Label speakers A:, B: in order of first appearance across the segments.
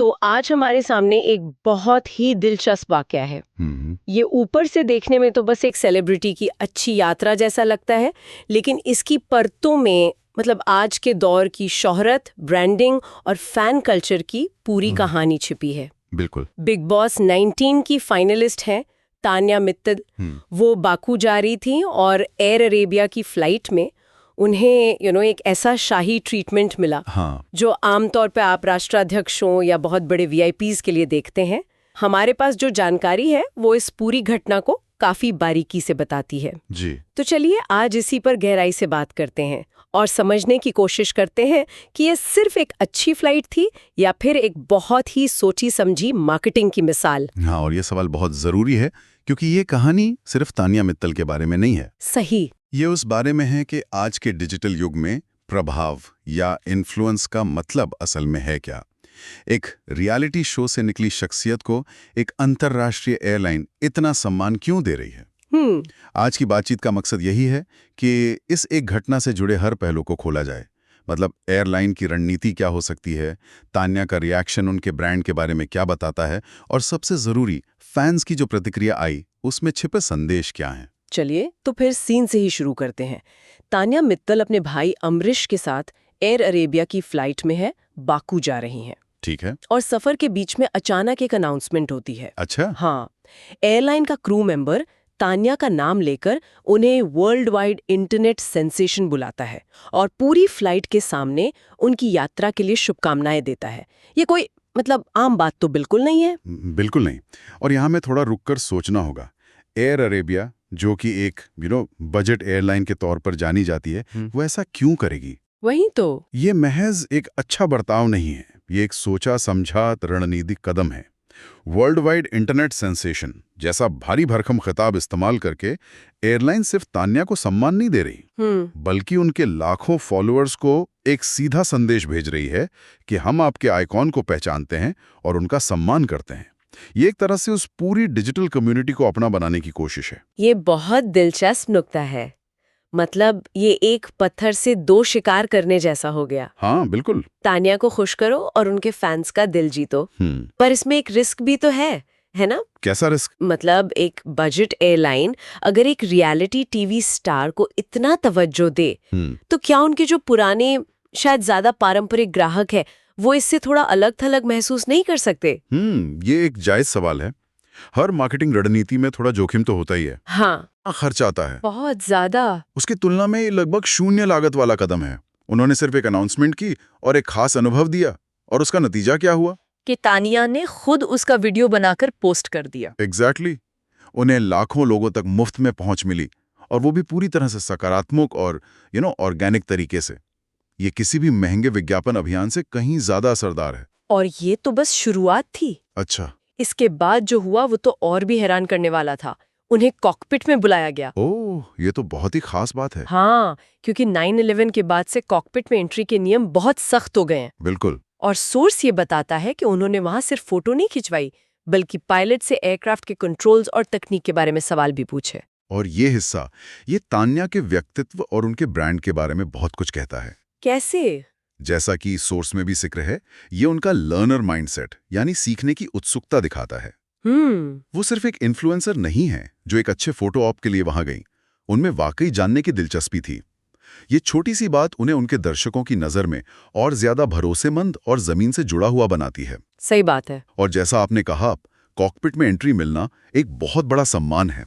A: तो आज हमारे सामने एक बहुत ही दिलचस्प वाकया है। ये ऊपर से देखने में तो बस एक सेलिब्रिटी की अच्छी यात्रा जैसा लगता है, लेकिन इसकी परतों में मतलब आज के दौर की शोहरत, ब्रांडिंग और फैन कल्चर की पूरी कहानी छिपी है।
B: बिल्कुल।
A: बिग बॉस 19 की फाइनलिस्ट है तान्या मित्तल। वो बाकू जा रही थी और एयर अरेबिया की फ्लाइट में उन्हें एक ऐसा शाही ट्रीटमेंट मिला जो आमतौर पे आप राष्ट्राध्यक्षों या बहुत बड़े वीआईपीज के लिए देखते हैं। हमारे पास जो जानकारी है वो इस पूरी घटना को काफी बारीकी से बताती है
B: जी।
A: तो चलिए आज इसी पर गहराई से बात करते हैं और समझने की कोशिश करते हैं कि ये सिर्फ एक अच्छी फ्लाइट थी या फिर एक बहुत ही सोची समझी मार्केटिंग की मिसाल।
B: हाँ, और ये सवाल बहुत जरूरी है क्योंकि ये कहानी सिर्फ तान्या मित्तल के बारे में नहीं है।
A: सही।
B: ये उस बारे में है कि आज के डिजिटल युग में प्रभाव या इन्फ्लुएंस का मतलब असल में है क्या। एक रियलिटी शो से निकली शख्सियत को एक अंतर्राष्ट्रीय एयरलाइन इतना सम्मान क्यों दे रही है। आज की बातचीत का मकसद यही है कि इस एक घटना से जुड़े हर पहलू को खोला जाए। मतलब एयरलाइन की रणनीति क्या हो सकती है, तान्या का रिएक्शन उनके ब्रांड के बारे में क्या बताता है, और सबसे जरूरी फैंस की जो प्रतिक्रिया आई उसमें छिपे संदेश क्या हैं।
A: चलिए तो फिर सीन से ही शुरू करते हैं। तान्या मित्तल अपने भाई अमरीश के साथ एयर अरेबिया की फ्लाइट में है, बाकू जा रही हैं।
B: ठीक है।
A: और सफर के बीच में अचानक एक अनाउंसमेंट होती है।
B: अच्छा।
A: हाँ, एयरलाइन का क्रू मेंबर तान्या का नाम लेकर उन्हें वर्ल्ड वाइड इंटरनेट सेंसेशन बुलाता है और पूरी फ्लाइट के सामने उनकी यात्रा के लिए शुभकामनाएं देता है। ये कोई आम बात तो बिल्कुल नहीं है।
B: बिल्कुल नहीं। और यहाँ में थोड़ा रुककर सोचना होगा। एयर अरेबिया जो कि एक बजट एयरलाइन के तौर पर जानी जाती है, वो ऐसा क्यों करेगी?
A: वही तो।
B: ये महज एक अच्छा बर्ताव नहीं है, ये एक सोचा समझा रणनीतिक कदम है। वर्ल्ड वाइड इंटरनेट सेंसेशन जैसा भारी भरकम खिताब इस्तेमाल करके एयरलाइन सिर्फ तान्या को सम्मान नहीं दे रही, बल्कि उनके लाखों फॉलोअर्स को एक सीधा संदेश भेज रही है कि हम आपके आइकॉन को पहचानते हैं और उनका सम्मान करते हैं। ये एक तरह से उस पूरी डिजिटल कम्युनिटी को अपना बनाने की कोशिश है।
A: ये बहुत दिलचस्प नुक्ता है। मतलब ये एक पत्थर से दो शिकार करने जैसा हो गया।
B: हाँ बिल्कुल।
A: तान्या को खुश करो और उनके फैंस का दिल जीतो। पर इसमें एक रिस्क भी तो है ना?
B: कैसा रिस्क?
A: मतलब एक बजट एयरलाइन अगर एक रियलिटी टीवी स्टार को इतना तवज्जो दे तो क्या उनके जो पुराने शायद ज्यादा पारंपरिक ग्राहक है वो इससे थोड़ा अलग थलग महसूस नहीं कर सकते?
B: ये एक जायज सवाल है। हर मार्केटिंग रणनीति में थोड़ा जोखिम तो होता ही है।
A: हाँ,
B: खर्च आता है
A: बहुत ज्यादा।
B: उसकी तुलना में लगभग शून्य लागत वाला कदम है। उन्होंने सिर्फ एक अनाउंसमेंट की और एक खास अनुभव दिया, और उसका नतीजा क्या हुआ
C: कि तानिया ने खुद उसका वीडियो बनाकर पोस्ट कर दिया।
B: एग्जैक्टली। उन्हें लाखों लोगों तक मुफ्त में पहुंच मिली, और वो भी पूरी तरह से सकारात्मक और ऑर्गेनिक तरीके से। ये किसी भी महंगे विज्ञापन अभियान से कहीं ज्यादा असरदार है।
C: और ये तो बस शुरुआत थी।
B: अच्छा।
C: इसके बाद जो हुआ वो तो और भी हैरान करने वाला था। उन्हें कॉकपिट में बुलाया गया।
B: ओह, ये तो बहुत ही खास बात है।
C: हाँ, क्योंकि 9/11 के बाद से कॉकपिट में एंट्री के नियम बहुत सख्त हो गए हैं।
B: बिल्कुल।
C: और सोर्स ये बताता है कि उन्होंने वहां सिर्फ फोटो नहीं खिंचवाई, बल्कि पायलट से एयरक्राफ्ट के कंट्रोल्स और तकनीक के बारे में सवाल भी पूछे।
B: और ये हिस्सा ये तान्या के व्यक्तित्व और उनके ब्रांड के बारे में बहुत कुछ कहता है।
C: कैसे?
B: जैसा कि सोर्स में भी जिक्र है, ये उनका लर्नर माइंडसेट यानी सीखने की उत्सुकता दिखाता है। वो सिर्फ एक इन्फ्लुएंसर नहीं है जो एक अच्छे फोटो ऑप के लिए वहां गई। उनमें वाकई जानने की दिलचस्पी थी। ये छोटी सी बात उन्हें उनके दर्शकों की नजर में और ज्यादा भरोसेमंद और जमीन से जुड़ा हुआ बनाती है।
C: सही बात है।
B: और जैसा आपने कहा, कॉकपिट में एंट्री मिलना एक बहुत बड़ा सम्मान है।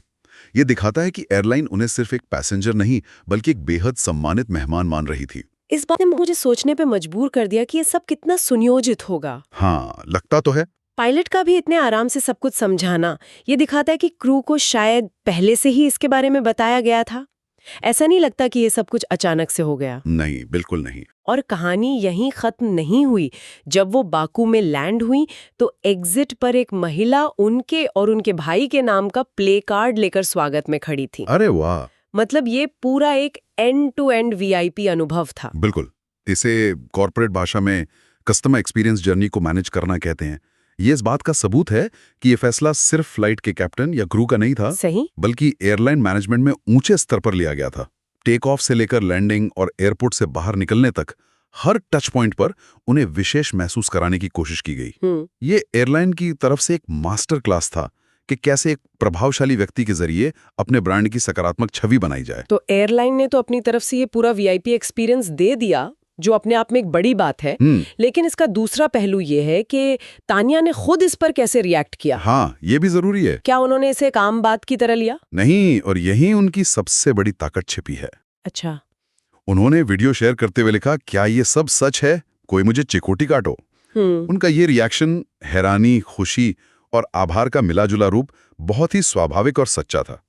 B: ये दिखाता है कि एयरलाइन उन्हें सिर्फ एक पैसेंजर नहीं, बल्कि एक बेहद सम्मानित मेहमान मान रही थी।
A: इस बात ने मुझे सोचने पे मजबूर कर दिया कि ये सब कितना सुनियोजित होगा।
B: हाँ, लगता तो है।
A: पायलट का भी इतने आराम से सब कुछ समझाना ये दिखाता है कि क्रू को शायद पहले से ही इसके बारे में बताया गया था। ऐसा नहीं लगता कि ये सब कुछ अचानक से हो गया।
B: नहीं, बिल्कुल नहीं।
A: और कहानी यहीं खत्म नहीं हुई। जब वो बाकू में लैंड हुई तो एग्जिट पर एक महिला उनके और उनके भाई के नाम का प्ले कार्ड लेकर स्वागत में खड़ी थी।
B: अरे वाह!
A: मतलब ये पूरा एक एंड टू एंड वीआईपी अनुभव था।
B: बिल्कुल। इसे कॉर्पोरेट भाषा में कस्टमर एक्सपीरियंस जर्नी को मैनेज करना कहते हैं। ये इस बात का सबूत है कि ये फैसला सिर्फ फ्लाइट के कैप्टन या क्रू का नहीं था,
A: सही,
B: बल्कि एयरलाइन मैनेजमेंट में ऊंचे स्तर पर लिया गया था। टेक ऑफ से लेकर लैंडिंग और एयरपोर्ट से बाहर निकलने तक हर टच पॉइंट पर उन्हें विशेष महसूस कराने की कोशिश की गई। ये एयरलाइन की तरफ से एक मास्टर क्लास था कि कैसे एक प्रभावशाली व्यक्ति के जरिए अपने ब्रांड की सकारात्मक छवि बनाई जाए।
A: तो एयरलाइन ने तो अपनी तरफ से ये पूरा वीआईपी एक्सपीरियंस दे दिया, जो अपने आप में एक बड़ी बात है। लेकिन इसका दूसरा पहलू ये है कि तानिया ने खुद इस पर कैसे रिएक्ट किया।
B: हाँ, ये भी जरूरी है।
A: क्या उन्होंने इसे एक आम बात की तरह लिया?
B: नहीं, और यही उनकी सबसे बड़ी ताकत छिपी है।
A: अच्छा।
B: उन्होंने वीडियो शेयर करते हुए लिखा, क्या ये सब सच है? कोई मुझे चिकोटी काटो। उनका ये रिएक्शन हैरानी, खुशी और आभार का मिलाजुला रूप बहुत ही स्वाभाविक और सच्चा था।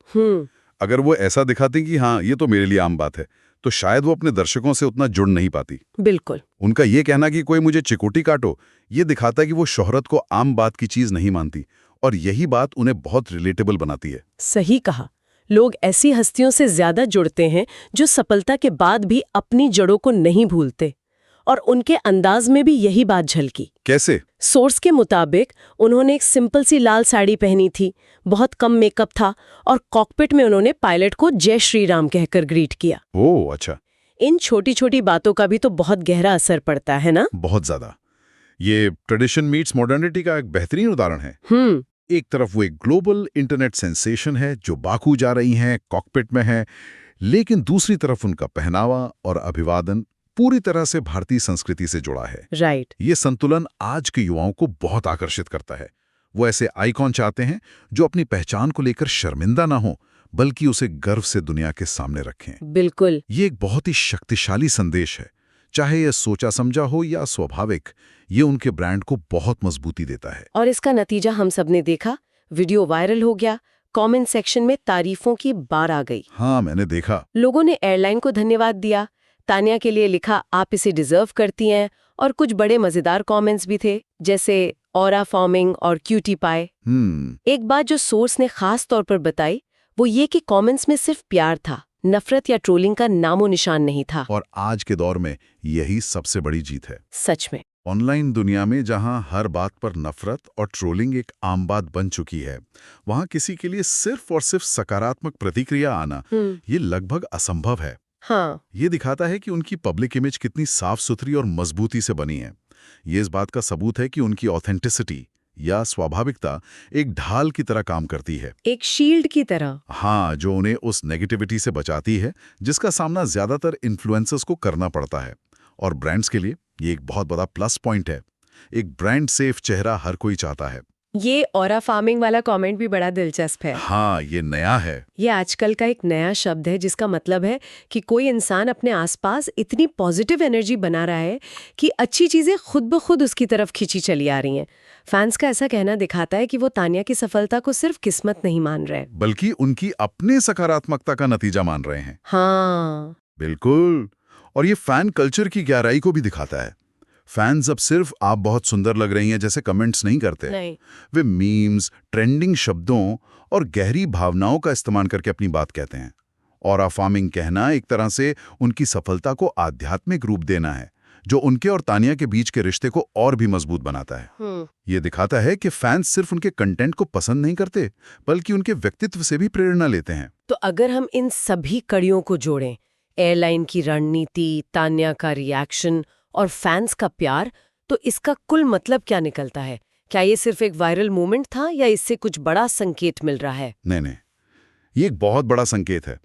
B: अगर वो ऐसा दिखाते कि हाँ, ये तो मेरे लिए आम बात है, तो शायद वो अपने दर्शकों से उतना जुड़ नहीं पाती।
A: बिल्कुल।
B: उनका ये कहना कि कोई मुझे चिकोटी काटो, ये दिखाता कि वो शोहरत को आम बात की चीज नहीं मानती, और यही बात उन्हें बहुत रिलेटेबल बनाती है।
A: सही कहा। लोग ऐसी हस्तियों से ज्यादा जुड़ते हैं जो सफलता के बाद भी अपनी जड़ों को नहीं भूलते, और उनके अंदाज में भी यही बात झलकी।
B: कैसे?
A: सोर्स के मुताबिक उन्होंने एक सिंपल सी लाल साड़ी पहनी थी, बहुत कम मेकअप था, और कॉकपिट में उन्होंने पायलट को जय श्री राम कहकर ग्रीट किया।
B: ओह, अच्छा।
A: इन छोटी छोटी बातों का भी तो बहुत गहरा असर पड़ता है ना?
B: बहुत ज्यादा। ये ट्रेडिशन मीट्स मॉडर्निटी का एक बेहतरीन उदाहरण है। एक तरफ वो एक ग्लोबल इंटरनेट सेंसेशन है जो बाकू जा रही हैं, कॉकपिट में है, लेकिन दूसरी तरफ उनका पहनावा और अभिवादन पूरी तरह से भारतीय संस्कृति से जुड़ा है।
A: राइट।
B: ये संतुलन आज के युवाओं को बहुत आकर्षित करता है। वो ऐसे आइकॉन चाहते हैं जो अपनी पहचान को लेकर शर्मिंदा ना हो, बल्कि उसे गर्व से दुनिया के सामने रखें।
A: बिल्कुल।
B: ये एक बहुत ही शक्तिशाली संदेश है। चाहे यह सोचा समझा हो या स्वाभाविक, ये उनके ब्रांड को बहुत मजबूती देता है।
A: और इसका नतीजा हम सबने देखा। वीडियो वायरल हो गया, कमेंट सेक्शन में तारीफों की बाढ़ आ गई।
B: हाँ, मैंने देखा।
A: लोगों ने एयरलाइन को धन्यवाद दिया, तानिया के लिए लिखा आप इसे डिजर्व करती हैं, और कुछ बड़े मजेदार कमेंट्स भी थे, जैसे ऑरा फॉर्मिंग और क्यूटी पाई। एक बात जो सोर्स ने खास तौर पर बताई वो ये कि कमेंट्स में सिर्फ प्यार था, नफरत या ट्रोलिंग का नामो निशान नहीं था।
B: और आज के दौर में यही सबसे बड़ी जीत है।
A: सच में।
B: ऑनलाइन दुनिया में जहां हर बात पर नफरत और ट्रोलिंग एक आम बात बन चुकी है, वहां किसी के लिए सिर्फ और सिर्फ सकारात्मक प्रतिक्रिया आना ये लगभग असंभव है।
A: हाँ।
B: ये दिखाता है कि उनकी पब्लिक इमेज कितनी साफ सुथरी और मजबूती से बनी है। ये इस बात का सबूत है कि उनकी ऑथेंटिसिटी या स्वाभाविकता एक ढाल की तरह काम करती है,
A: एक शील्ड की तरह।
B: हाँ, जो उन्हें उस नेगेटिविटी से बचाती है जिसका सामना ज्यादातर इन्फ्लुएंसर्स को करना पड़ता है। और ब्रांड्स के लिए ये एक बहुत बड़ा प्लस पॉइंट है। एक ब्रांड सेफ चेहरा हर कोई चाहता है।
A: ये ऑरा फार्मिंग वाला कमेंट भी बड़ा दिलचस्प है।
B: हाँ, ये नया है।
A: ये आजकल का एक नया शब्द है जिसका मतलब है कि कोई इंसान अपने आसपास इतनी पॉजिटिव एनर्जी बना रहा है कि अच्छी चीजें खुद ब खुद उसकी तरफ खींची चली आ रही हैं। फैंस का ऐसा कहना दिखाता है कि वो तानिया की सफलता को सिर्फ किस्मत नहीं मान रहे,
B: बल्कि उनकी अपने सकारात्मकता का नतीजा मान रहे हैं।
A: हाँ,
B: बिल्कुल। और ये फैन कल्चर की गहराई को भी दिखाता है। फैंस अब सिर्फ आप बहुत सुंदर लग रही हैं जैसे कमेंट्स नहीं करते।
A: नहीं।
B: वे मीम्स, ट्रेंडिंग शब्दों और गहरी भावनाओं का इस्तेमाल करके अपनी बात कहते हैं। ऑरा फार्मिंग कहना एक तरह से उनकी सफलता को आध्यात्मिक रूप देना है, जो उनके और तानिया के बीच के रिश्ते को और भी मजबूत बनाता है। ये दिखाता है कि फैंस सिर्फ उनके कंटेंट को पसंद नहीं करते, बल्कि उनके व्यक्तित्व से भी प्रेरणा लेते हैं।
A: तो अगर हम इन सभी कड़ियों को जोड़ें, एयरलाइन की रणनीति, तानिया का रिएक्शन और फैंस का प्यार, तो इसका कुल मतलब क्या निकलता है? क्या ये सिर्फ एक वायरल मोमेंट था या इससे कुछ बड़ा संकेत मिल रहा है?
B: नहीं, ये एक बहुत बड़ा संकेत है।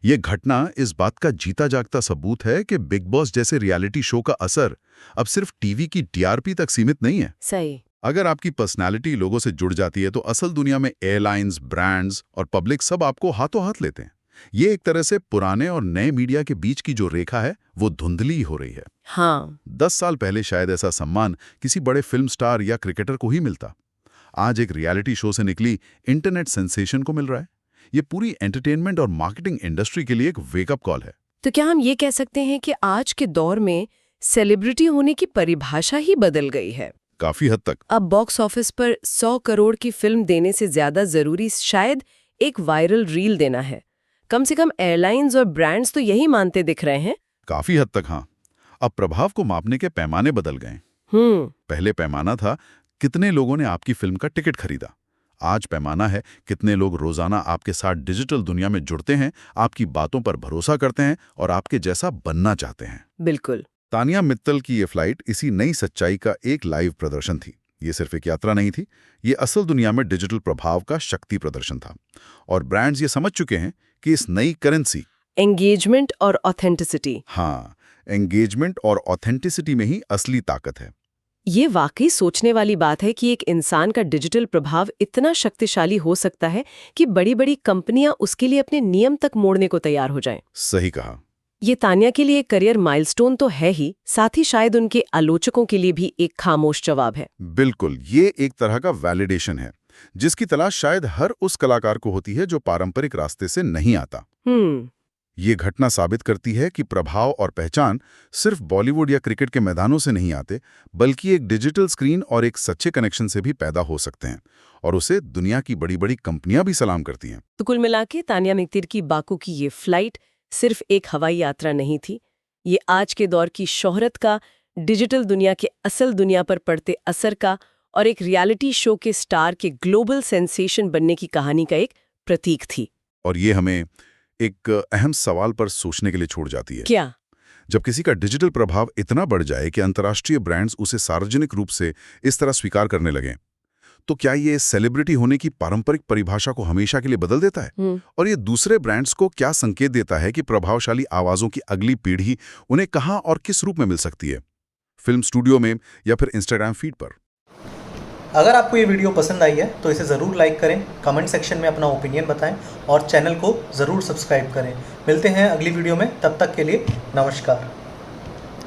B: ये घटना इस बात का जीता जागता सबूत है कि बिग बॉस जैसे रियलिटी शो का असर अब सिर्फ टीवी की टीआरपी तक सीमित नहीं है।
A: सही।
B: अगर आपकी पर्सनालिटी लोगों से जुड़ जाती है तो असल दुनिया में एयरलाइंस, ब्रांड्स और पब्लिक सब आपको हाथों हाथ लेते हैं। ये एक तरह से पुराने और नए मीडिया के बीच की जो रेखा है वो धुंधली हो रही है।
A: हाँ।
B: 10 साल पहले शायद ऐसा सम्मान किसी बड़े फिल्म स्टार या क्रिकेटर को ही मिलता। आज एक रियलिटी शो से निकली इंटरनेट सेंसेशन को मिल रहा है। ये पूरी एंटरटेनमेंट और मार्केटिंग इंडस्ट्री के लिए एक वेकअप कॉल है।
A: तो क्या हम ये कह सकते हैं कि आज के दौर में सेलिब्रिटी होने की परिभाषा ही बदल गई है?
B: काफी हद तक।
A: अब बॉक्स ऑफिस पर 100 करोड़ की फिल्म देने से ज्यादा जरूरी शायद एक वायरल रील देना है। कम से कम एयरलाइंस और ब्रांड्स तो यही मानते दिख रहे हैं।
B: काफी हद तक हाँ। अब प्रभाव को मापने के पैमाने बदल गए। पहले पैमाना था कितने लोगों ने आपकी फिल्म का टिकट खरीदा। आज पैमाना है कितने लोग रोजाना आपके साथ डिजिटल दुनिया में जुड़ते हैं, आपकी बातों पर भरोसा करते हैं और आपके जैसा बनना चाहते हैं।
A: बिल्कुल।
B: तानिया मित्तल की ये फ्लाइट इसी नई सच्चाई का एक लाइव प्रदर्शन थी। ये सिर्फ एक यात्रा नहीं थी, ये असल दुनिया में डिजिटल प्रभाव का शक्ति प्रदर्शन था। और ब्रांड्स ये समझ चुके हैं कि इस नई करेंसी
A: एंगेजमेंट और ऑथेंटिसिटी,
B: हाँ, एंगेजमेंट और ऑथेंटिसिटी में ही असली ताकत है।
A: ये वाकई सोचने वाली बात है कि एक इंसान का डिजिटल प्रभाव इतना शक्तिशाली हो सकता है कि बड़ी-बड़ी कंपनियां उसके लिए अपने नियम तक मोड़ने को तैयार हो जाएं।
B: सही कहा।
A: ये तान्या के लिए एक करियर माइलस्टोन तो है ही, साथ ही शायद उनके आलोचकों के लिए भी एक खामोश जवाब है।
B: बिल्कुल, ये एक तरह का वैलिडेशन है जिसकी तलाश शायद हर उस कलाकार को होती है जो पारंपरिक रास्ते से नहीं आता। ये घटना साबित करती है कि प्रभाव और पहचान सिर्फ बॉलीवुड या क्रिकेट के मैदानों से नहीं आते, बल्कि एक डिजिटल स्क्रीन और एक सच्चे कनेक्शन से भी पैदा हो सकते हैं, और उसे दुनिया की बड़ी-बड़ी कंपनियां भी सलाम करती हैं।
A: तो कुल मिला के तान्या मित्तल की बाकू की ये फ्लाइट सिर्फ एक हवाई यात्रा नहीं थी, ये आज के दौर की शोहरत का, डिजिटल दुनिया के असल दुनिया पर पड़ते असर का और एक रियलिटी शो के स्टार के ग्लोबल सेंसेशन बनने की कहानी का एक प्रतीक थी।
B: और ये हमें एक अहम सवाल पर सोचने के लिए छोड़ जाती है।
A: क्या?
B: जब किसी का डिजिटल प्रभाव इतना बढ़ जाए कि अंतर्राष्ट्रीय ब्रांड्स उसे सार्वजनिक रूप से इस तरह स्वीकार करने लगें, तो क्या ये सेलिब्रिटी होने की पारंपरिक परिभाषा को हमेशा के लिए बदल देता है? और ये दूसरे ब्रांड्स को क्या संकेत देता है कि प्रभावशाली आवाजों की अगली पीढ़ी उन्हें कहां और किस रूप में मिल सकती है? फिल्म स्टूडियो में या फिर इंस्टाग्राम फीड पर?
D: अगर आपको ये वीडियो पसंद आई है तो इसे ज़रूर लाइक करें, कमेंट सेक्शन में अपना ओपिनियन बताएं और चैनल को ज़रूर सब्सक्राइब करें। मिलते हैं अगली वीडियो में, तब तक के लिए नमस्कार।